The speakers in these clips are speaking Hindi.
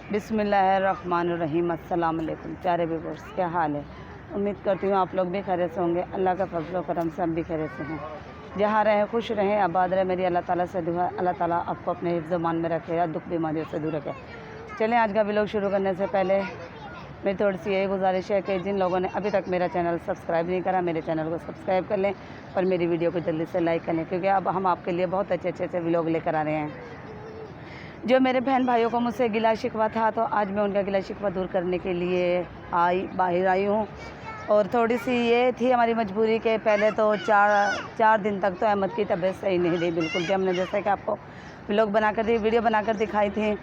बिस्मिल्लाहिर्रहमानिर्रहीम। अस्सलाम वालेकुम प्यारे व्यूअर्स, क्या हाल है? उम्मीद करती हूँ आप लोग भी खैरियत से होंगे। अल्लाह का फजल करम से हम भी खैरियत से हैं। जहाँ रहें खुश रहें, आबाद रहें। मेरी अल्लाह ताला से दुआ, अल्लाह ताला आपको अपने हिफ्ज़ मान में रखे या दुख बीमारियों से दूर रखे। चलें, आज का व्लॉग शुरू करने से पहले मेरी थोड़ी सी यही गुजारिश है कि जिन लोगों ने अभी तक मेरा चैनल सब्सक्राइब नहीं करा, मेरे चैनल को सब्सक्राइब कर लें और मेरी वीडियो को जल्दी से लाइक कर लें, क्योंकि अब हम आपके लिए बहुत अच्छे से व्लॉग लेकर आ रहे हैं। जो मेरे बहन भाइयों को मुझसे गिला शिकवा था, तो आज मैं उनका गिला शिकवा दूर करने के लिए बाहर आई हूँ। और थोड़ी सी ये थी हमारी मजबूरी के पहले तो चार दिन तक तो अहमद की तबीयत सही नहीं रही बिल्कुल भी। हमने जैसे कि आपको व्लॉग बनाकर वीडियो बनाकर दिखाई थी।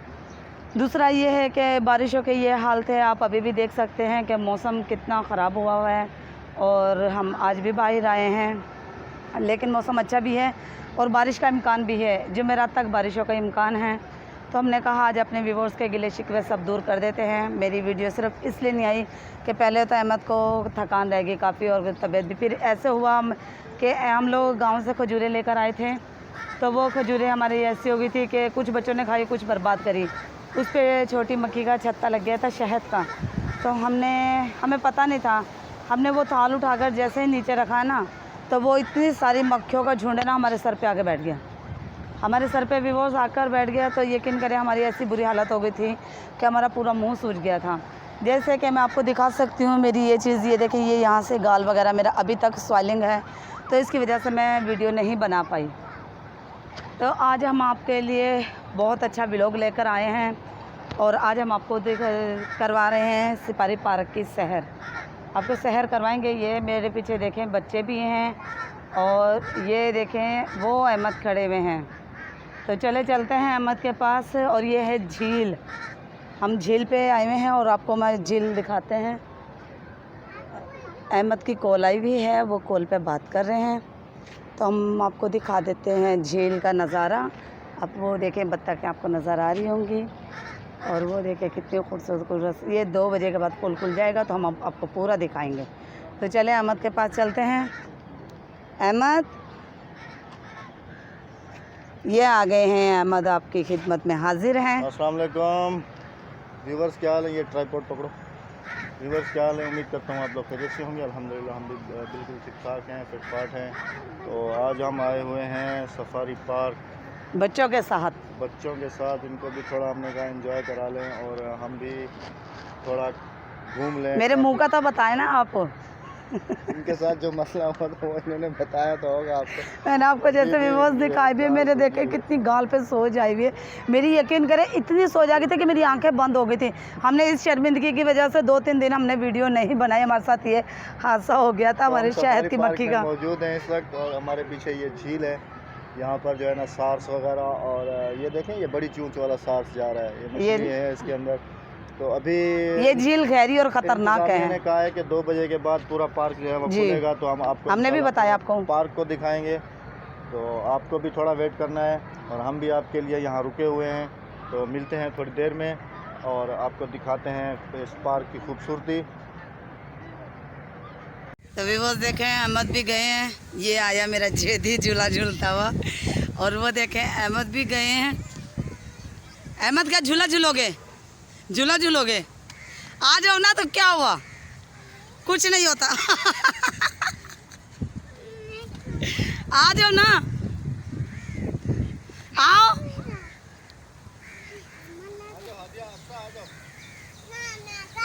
दूसरा ये है कि बारिशों के ये हाल थे, आप अभी भी देख सकते हैं कि मौसम कितना ख़राब हुआ है। और हम आज भी बाहर आए हैं, लेकिन मौसम अच्छा भी है और बारिश का इम्कान भी है। जुमेरात तक बारिशों का इम्कान है, तो हमने कहा आज अपने व्यूअर्स के गिले शिकवे सब दूर कर देते हैं। मेरी वीडियो सिर्फ इसलिए नहीं आई कि पहले तो अहमद को थकान रहेगी काफ़ी और तबीयत भी। फिर ऐसे हुआ कि हम लोग गांव से खजूरें लेकर आए थे, तो वो खजूरें हमारी ऐसी हो गई थी कि कुछ बच्चों ने खाई, कुछ बर्बाद करी। उस पर छोटी मक्खी का छत्ता लग गया था शहद का। तो हमें पता नहीं था। हमने वो थाल उठाकर जैसे ही नीचे रखा ना, तो वो इतनी सारी मक्खियों का झुंड ना हमारे सर पे आके बैठ गया। हमारे सर पे भी वो आकर बैठ गया। तो यकीन करें हमारी ऐसी बुरी हालत हो गई थी कि हमारा पूरा मुंह सूज गया था। जैसे कि मैं आपको दिखा सकती हूँ, मेरी ये चीज़, ये देखिए, ये यहाँ से गाल वगैरह मेरा अभी तक स्वेलिंग है, तो इसकी वजह से मैं वीडियो नहीं बना पाई। तो आज हम आपके लिए बहुत अच्छा व्लॉग लेकर आए हैं और आज हम आपको करवा रहे हैं सिपारी पार्क की सैर। आपको सैर करवाएंगे। ये मेरे पीछे देखें बच्चे भी हैं और ये देखें वो अहमद खड़े हुए हैं। तो चलते हैं अहमद के पास। और ये है झील, हम झील पे आए हुए हैं और आपको मैं झील दिखाते हैं। अहमद की कॉल आई भी है, वो कॉल पे बात कर रहे हैं, तो हम आपको दिखा देते हैं झील का नज़ारा। अब वो देखें बत्तखें आपको नज़र आ रही होंगी और वो देखें कितनी खूबसूरत। ये 2 बजे के बाद पुल खुल जाएगा तो हम आपको पूरा दिखाएंगे। तो चलें अहमद के पास चलते हैं। अहमद, ये आ गए हैं। अहमद आपकी खिदमत में हाजिर हैं। अस्सलाम वालेकुम व्यूवर्स, क्या हाल है? ये ट्राइपॉड पकड़ो। व्यूवर्स क्या हाल है? उम्मीद करता हूँ आप लोग खैरियत से होंगे। अल्हम्दुलिल्लाह हम भी बिल्कुल ठीक ठाक हैं, फिट फाट हैं। तो आज हम आए हुए हैं सफारी पार्क बच्चों के साथ। इनको भी थोड़ा हमने कहा एंजॉय करा लें और हम भी थोड़ा घूम लें। मेरे मुंह का तो बताएं ना आप। इनके साथ जो मसला हुआ था वो इन्होंने बताया तो होगा आपको। मैंने आपको जैसे व्यूअर्स दिखाई भी है, मेरे देखे कितनी गाल पे सोज आई हुई है। मेरी यकीन करें इतनी सोज आ गई थी कि मेरी आंखें बंद हो गई थी। हमने इस शर्मिंदगी की वजह से 2-3 दिन हमने वीडियो नहीं बनाई। हमारे साथ ये हादसा हो गया था हमारे शहद की मक्खी का। मौजूद हैं इस वक्त और हमारे पीछे ये झील है। यहाँ पर जो है ना सार्स वगैरह, और ये देखें ये बड़ी चूंच वाला सार्स जा रहा है, ये मछली है इसके अंदर। तो अभी ये झील गहरी और ख़तरनाक है। मैंने कहा है कि 2 बजे के बाद पूरा पार्क जो है वो खुलेगा, तो हमने भी बताया आपको पार्क को दिखाएंगे। तो आपको भी थोड़ा वेट करना है और हम भी आपके लिए यहाँ रुके हुए हैं। तो मिलते हैं थोड़ी देर में और आपको दिखाते हैं इस पार्क की खूबसूरती। तो व्यूअर्स देखें अहमद भी गए हैं। ये आया मेरा जेदी झूला झूलता हुआ। और वो देखें अहमद भी गए हैं। अहमद क्या झूला झूलोगे? आ जाओ ना, तो क्या हुआ? कुछ नहीं होता। आ जाओ ना, आओ।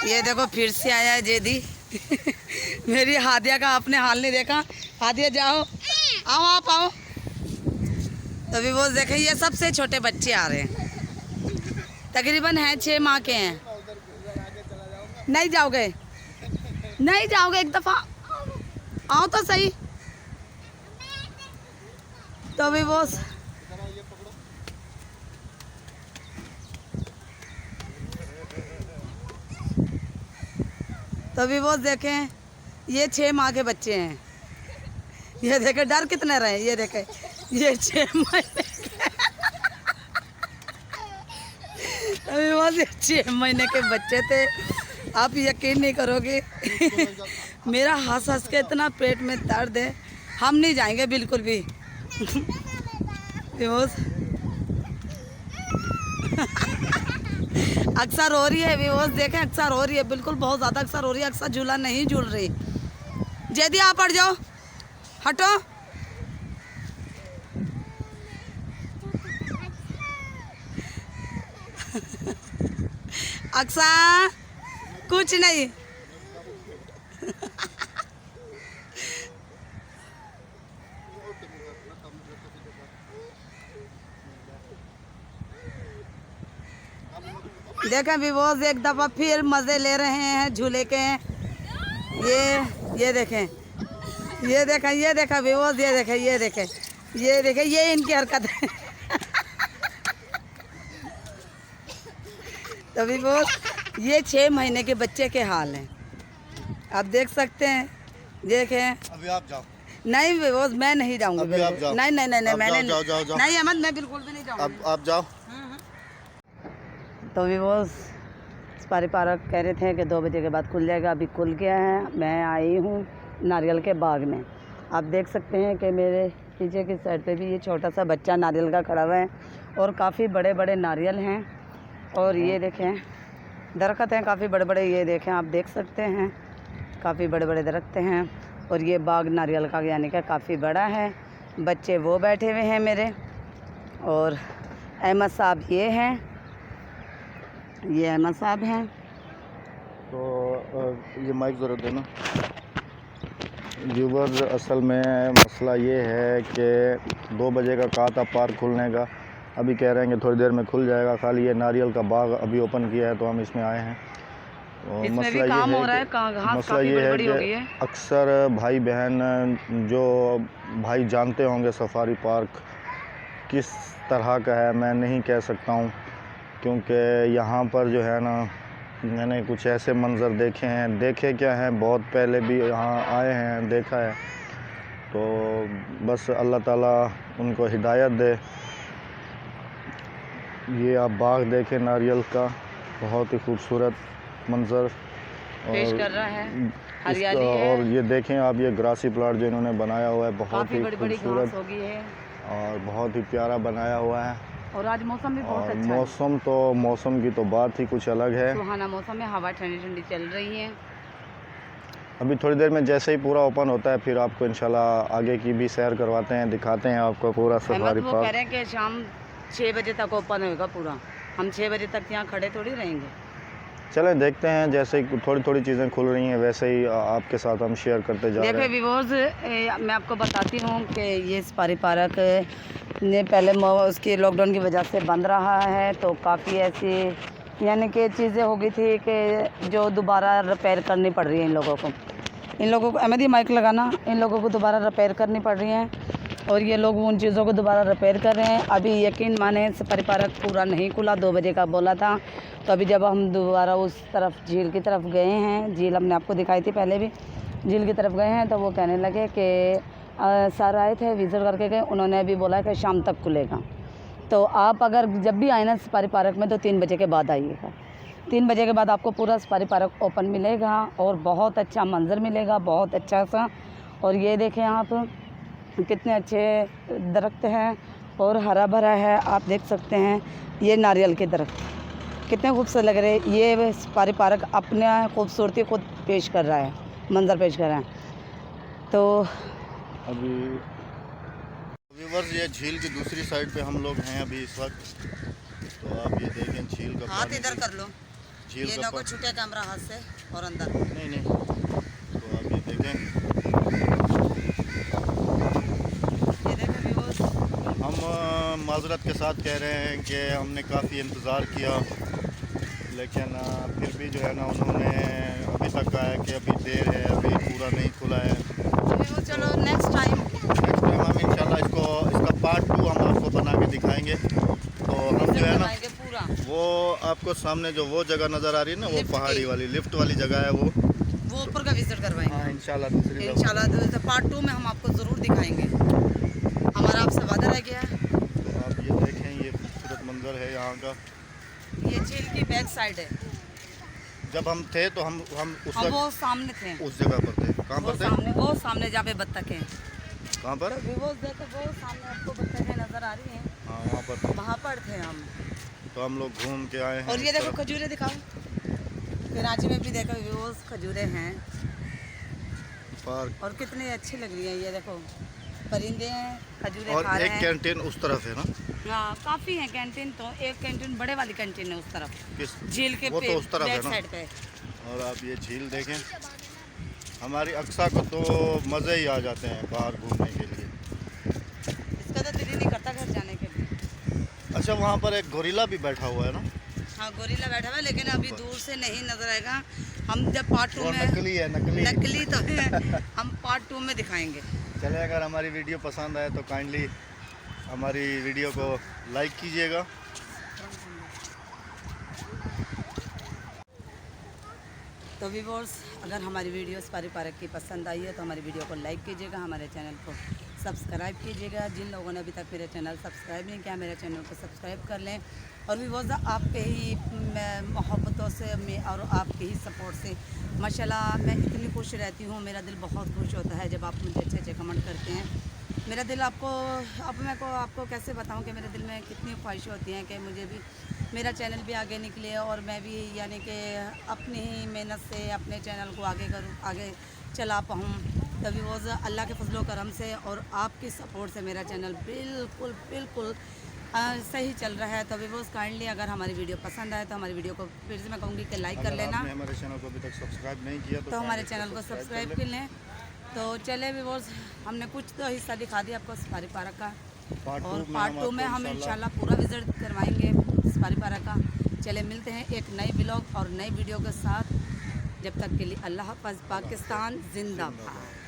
ये देखो फिर से आया है जेदी। मेरी हादिया का आपने हाल नहीं देखा। हादिया जाओ, आओ आप आओ। तो भी वो देखें ये सबसे छोटे बच्चे आ रहे हैं, तकरीबन हैं 6 माह के हैं। नहीं जाओगे एक दफ़ा आओ तो सही। तो भी वो देखें ये 6 माह के बच्चे हैं। ये देखें डर कितने रहे। ये देखें ये 6 महीने अभी वो 6 महीने के बच्चे थे। आप यकीन नहीं करोगे। मेरा हंस के इतना पेट में दर्द है, हम नहीं जाएंगे बिल्कुल भी। अक्सर हो रही है व्यूअर्स, देखें अक्सर हो रही है, बिल्कुल बहुत ज़्यादा अक्सर हो रही है। अक्सर झूला नहीं झूल रही। जैदी आप पड़ जाओ, हटो। अक्सर कुछ नहीं। देखें व्यूअर्स, एक दफ़ा फिर मज़े ले रहे हैं झूले के। ये देखें, ये देखें, ये देखा व्यूअर्स, ये देखें, ये देखें, ये देखें, ये इनकी हरकत है। तो व्यूअर्स, ये 6 महीने के बच्चे के हाल हैं, आप देख सकते हैं। देखें, अभी आप जाओ। नहीं व्यूअर्स, मैं नहीं जाऊंगी। अभी आप जाओ। नहीं नहीं नहीं नहीं, मैंने जाओ। नहीं अहमद, मैं बिल्कुल भी नहीं जाऊंगी। अब आप जाओ। तो व्यूअर्स, सफारी पार्क कह रहे थे कि 2 बजे के बाद खुल जाएगा, अभी खुल गया है। मैं आई हूँ नारियल के बाग में। आप देख सकते हैं कि मेरे पीछे की साइड पे भी ये छोटा सा बच्चा नारियल का खड़ा हुआ है और काफ़ी बड़े बड़े नारियल हैं। और ये देखें दरख्त हैं काफ़ी बड़े बड़े, ये देखें आप देख सकते हैं काफ़ी बड़े बड़े दरख्त हैं। और ये बाग नारियल का यानी कि काफ़ी बड़ा है। बच्चे वो बैठे हुए हैं मेरे, और अहमद साहब ये हैं, ये अहमद साहब हैं। तो ये माइक ज़रूरत देना। व्यूवर्स, असल में मसला ये है कि 2 बजे का कहा था पार्क खुलने का, अभी कह रहे हैं कि थोड़ी देर में खुल जाएगा। खाली ये नारियल का बाग अभी ओपन किया है तो हम इसमें आए हैं। और मसला ये है कि अक्सर भाई बहन जो भाई जानते होंगे सफारी पार्क किस तरह का है, मैं नहीं कह सकता हूँ, क्योंकि यहाँ पर जो है ना मैंने कुछ ऐसे मंज़र देखे हैं। देखे क्या हैं, बहुत पहले भी यहाँ आए हैं, देखा है। तो बस अल्लाह ताला उनको हिदायत दे। ये आप बाग देखें नारियल का, बहुत ही खूबसूरत मंज़र पेश कर रहा है, हरियाली है। और ये देखें आप, ये ग्रासी प्लाट जो इन्होंने बनाया हुआ है बहुत ही खूबसूरत और बहुत ही प्यारा बनाया हुआ है। और आज मौसम भी बहुत अच्छा है। मौसम की तो बात ही कुछ अलग है। सुहाना मौसम है, हवा ठंडी ठंडी चल रही है। अभी थोड़ी देर में जैसे ही पूरा ओपन होता है फिर आपको इंशाल्लाह आगे की भी सैर करवाते हैं, दिखाते हैं आपको पूरा सफारी पार्क। कह रहे हैं कि शाम 6 बजे तक ओपन होगा पूरा, हम 6 बजे तक यहाँ खड़े थोड़ी रहेंगे। चलें देखते हैं, जैसे ही थोड़ी थोड़ी चीज़ें खुल रही हैं वैसे ही आपके साथ हम शेयर करते जा रहे हैं। देखिए व्यूअर्स, मैं आपको बताती हूँ कि ये सफारी पार्क ने पहले उसकी लॉकडाउन की वजह से बंद रहा है, तो काफ़ी ऐसी यानी कि चीज़ें हो गई थी कि जो दोबारा रिपेयर करनी पड़ रही है इन लोगों को। अहमद, ये माइक लगाना, इन लोगों को दोबारा रिपेयर करनी पड़ रही हैं और ये लोग उन चीज़ों को दोबारा रिपेयर कर रहे हैं। अभी यकीन माने सफारी पार्क पूरा नहीं खुला, 2 बजे का बोला था। तो अभी जब हम दोबारा उस तरफ झील की तरफ गए हैं, झील हमने आपको दिखाई थी पहले भी, झील की तरफ गए हैं, तो वो कहने लगे कि सर आए थे विज़िट करके गए, उन्होंने अभी बोला कि शाम तक खुलेगा। तो आप अगर जब भी आए ना सफारी पार्क में तो 3 बजे के बाद आइएगा। 3 बजे के बाद आपको पूरा सफारी पार्क ओपन मिलेगा और बहुत अच्छा मंजर मिलेगा, बहुत अच्छा सा। और ये देखें आप कितने अच्छे दरख्त हैं और हरा भरा है, आप देख सकते हैं। ये नारियल के दरख्त कितने खूबसूरत लग रहे हैं। ये सफारी पार्क अपने खूबसूरती को पेश कर रहा है, मंजर पेश कर रहा है। तो अभी व्यूअर्स, ये झील की दूसरी साइड पे हम लोग हैं अभी इस वक्त। तो आप ये देखें झील का हाथ इधर कर लो, झील ये ना को छूटे कैमरा हाथ से और अंदर नहीं। तो आप ये देखें, हम माजरत के साथ कह रहे हैं कि हमने काफ़ी इंतज़ार किया, लेकिन फिर भी जो है ना उन्होंने अभी तक कहा है कि अभी देर है, अभी पूरा नहीं खुला है। चलो नेक्स्ट टाइम हम इंशाल्लाह इसका पार्ट 2 हम आपको बना के दिखाएंगे। तो हम जो है ना वो आपको सामने जो वो जगह नज़र आ रही है ना, वो पहाड़ी वाली लिफ्ट वाली जगह है, वो ऊपर का विजिट करवाएंगे। हाँ इंशाल्लाह इंशाल्लाह पार्ट 2 में हम आपको ज़रूर दिखाएंगे, हमारा आपसे वादा रह गया है। तो आप ये देखें, ये खूबसूरत मंजर है यहाँ का। ये झील की बैक साइड है। जब हम थे तो हम उस वक्त वो सामने थे, उस जगह पर थे। कहाँ पर थे? वो सामने जहाँ पे बत्तख है। कहाँ पर? वो देखो, वो सामने आपको बत्तखें नज़र आ रही हैं। हाँ वहाँ पर थे हम। तो हम लोग घूम के आए हैं। और ये देखो खजूरें दिखाओ, कराची में भी देखो व्यूअर्स खजूरें हैं पार्क, और कितनी अच्छी लग रही है। ये देखो परिंदे हैं, खजूरें और खा रहे एक हैं। कैंटीन उस तरफ है ना? हाँ काफ़ी है कैंटीन, तो एक कैंटीन बड़े वाली कैंटीन है उस तरफ, किस झील के वो तो उस तरफ है बैक ना। साइड पे। और आप ये झील देखें, हमारी अक्सा को तो मज़े ही आ जाते हैं बाहर घूमने के लिए। इसका तो दिल ही नहीं करता घर जाने के लिए। अच्छा, वहाँ पर एक गोरिल्ला भी बैठा हुआ है ना? हाँ गोरिल्ला बैठा हुआ है, लेकिन अभी दूर से नहीं नजर आएगा। हम जब पार्ट 2 वो में नकली है, नकली। नकली तो है, हम पार्ट 2 में दिखाएंगे। चले, अगर हमारी वीडियो पसंद आए तो काइंडली हमारी वीडियो को लाइक कीजिएगा। तो व्यूअर्स, अगर हमारी वीडियो सफारी पार्क की पसंद आई है तो हमारी वीडियो को लाइक कीजिएगा, हमारे चैनल को सब्सक्राइब कीजिएगा। जिन लोगों ने अभी तक मेरे चैनल सब्सक्राइब नहीं किया, मेरे चैनल को सब्सक्राइब कर लें। और व्यूअर्स, आपके ही मोहब्बतों से और आपके ही सपोर्ट से माशाल्लाह मैं इतनी खुश रहती हूँ। मेरा दिल बहुत खुश होता है जब आप मुझे अच्छे अच्छे कमेंट करते हैं। मेरा दिल आपको कैसे बताऊं कि मेरे दिल में कितनी ख्वाहिशें होती हैं कि मुझे भी मेरा चैनल भी आगे निकले और मैं भी यानी कि अपनी ही मेहनत से अपने चैनल को आगे चला पाऊँ। तभी वो अल्लाह के फजलो करम से और आपकी सपोर्ट से मेरा चैनल बिल्कुल सही चल रहा है। तभी वो काइंडली अगर हमारी वीडियो पसंद आए तो हमारी वीडियो को फिर से मैं कहूँगी कि लाइक कर लेना। हमारे चैनल को अभी तक सब्सक्राइब नहीं किया तो हमारे चैनल को सब्सक्राइब कर लें। तो चले व्यूअर्स, हमने कुछ तो हिस्सा दिखा दिया आपको सफारी पार्क का, और पार्ट 2 में हम इंशाल्लाह पूरा विजिट करवाएंगे सफारी पार्क का। चले मिलते हैं एक नई ब्लॉग और नई वीडियो के साथ। जब तक के लिए अल्लाह हाफ़िज़। पाकिस्तान जिंदाबाद।